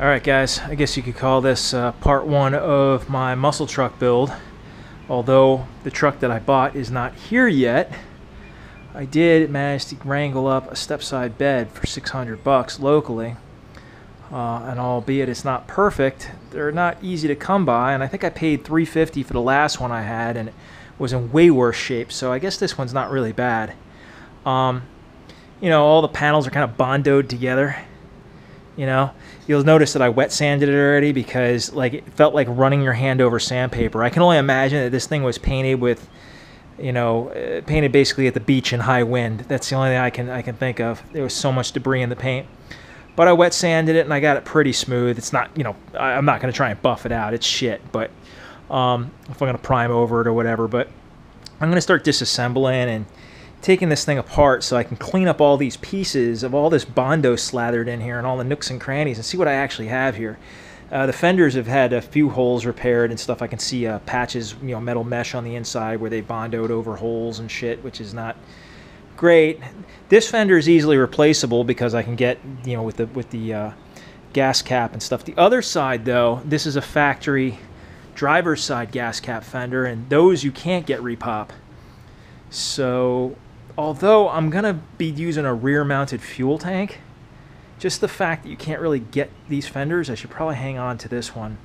Alright guys, I guess you could call this part one of my muscle truck build. Although the truck that I bought is not here yet, I did manage to wrangle up a Stepside bed for 600 bucks locally. And albeit it's not perfect, they're not easy to come by, and I think I paid $350 for the last one I had, and it was in way worse shape, so I guess this one's not really bad. You know, all the panels are kind of bondoed together. You know, you'll notice that I wet sanded it already because like it felt like running your hand over sandpaper. I can only imagine that this thing was painted with, you know, painted basically at the beach in high wind. That's the only thing I can think of. There was so much debris in the paint. But I wet sanded it and I got it pretty smooth. It's not, you know, I'm not going to try and buff it out. It's shit. But if I'm going to prime over it or whatever. But I'm going to start disassembling and taking this thing apart so I can clean up all these pieces of all this Bondo slathered in here and all the nooks and crannies and see what I actually have here. The fenders have had a few holes repaired and stuff. I can see patches, you know, metal mesh on the inside where they Bondoed over holes and shit, which is not great. This fender is easily replaceable because I can get, you know, with the gas cap and stuff. The other side though, this is a factory driver's side gas cap fender, and those you can't get repop. So although I'm gonna be using a rear mounted fuel tank, just the fact that you can't really get these fenders, I should probably hang on to this one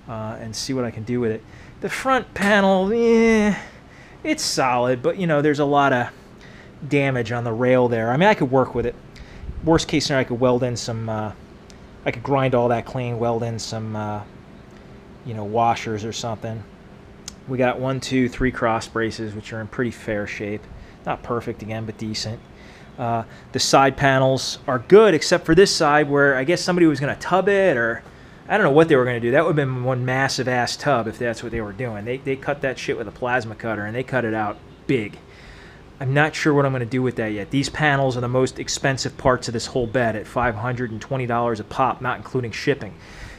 and see what I can do with it. The front panel, it's solid, but you know, there's a lot of damage on the rail there. I mean, I could work with it. Worst case scenario, I could weld in some, I could grind all that clean, weld in some, you know, washers or something. We got 1, 2, 3 cross braces, which are in pretty fair shape. Not perfect again, but decent. The side panels are good, except for this side where I guess somebody was going to tub it, or I don't know what they were going to do. That would have been one massive ass tub if that's what they were doing. They cut that shit with a plasma cutter, and they cut it out big. I'm not sure what I'm going to do with that yet. These panels are the most expensive parts of this whole bed at $520 a pop, not including shipping.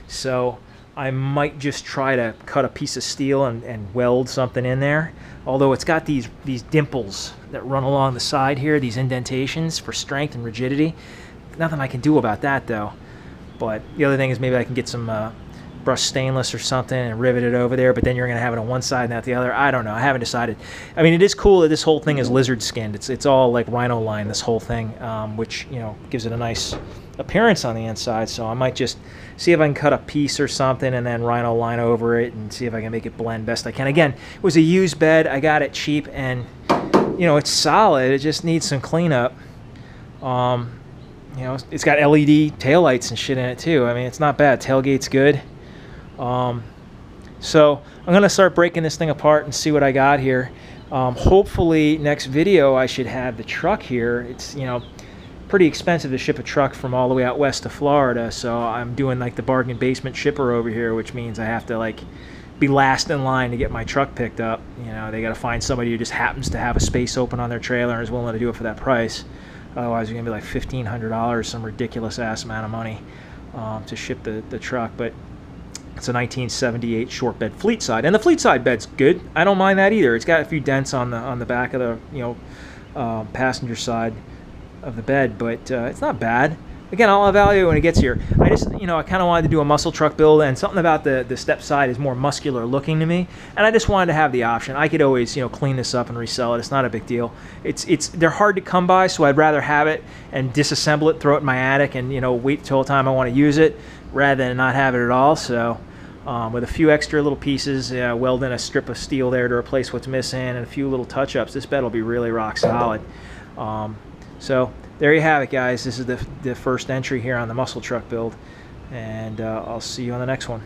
So I might just try to cut a piece of steel and weld something in there. Although it's got these dimples that run along the side here, these indentations for strength and rigidity. Nothing I can do about that though. But the other thing is maybe I can get some brushed stainless or something and rivet it over there, but then you're going to have it on one side and not the other. I don't know. I haven't decided. I mean, it is cool that this whole thing is lizard skinned. It's all like rhino line, this whole thing, which, you know, gives it a nice appearance on the inside. So I might just see if I can cut a piece or something and then rhino line over it and see if I can make it blend best I can. Again, it was a used bed. I got it cheap, and you know, it's solid. It just needs some cleanup. You know, it's got LED taillights and shit in it too. I mean, it's not bad. Tailgate's good. So I'm gonna start breaking this thing apart and see what I got here. Hopefully next video I should have the truck here. It's, you know, pretty expensive to ship a truck from all the way out west to Florida, so I'm doing like the bargain basement shipper over here, which means I have to like be last in line to get my truck picked up. You know, they got to find somebody who just happens to have a space open on their trailer and is willing to do it for that price. Otherwise, you're gonna be like $1,500, some ridiculous ass amount of money to ship the truck. But it's a 1978 short bed fleet side, and the fleet side bed's good. I don't mind that either. It's got a few dents on the back of the, you know, passenger side of the bed, but it's not bad. Again, I'll evaluate when it gets here. I just, you know, I kind of wanted to do a muscle truck build, and something about the step side is more muscular looking to me, and I just wanted to have the option. I could always, you know, clean this up and resell it. It's not a big deal. They're hard to come by, so I'd rather have it and disassemble it, throw it in my attic, and, you know, wait till the time I want to use it rather than not have it at all. So with a few extra little pieces, weld in a strip of steel there to replace what's missing, and a few little touch-ups, this bed will be really rock solid. So there you have it, guys. This is the first entry here on the muscle truck build, and I'll see you on the next one.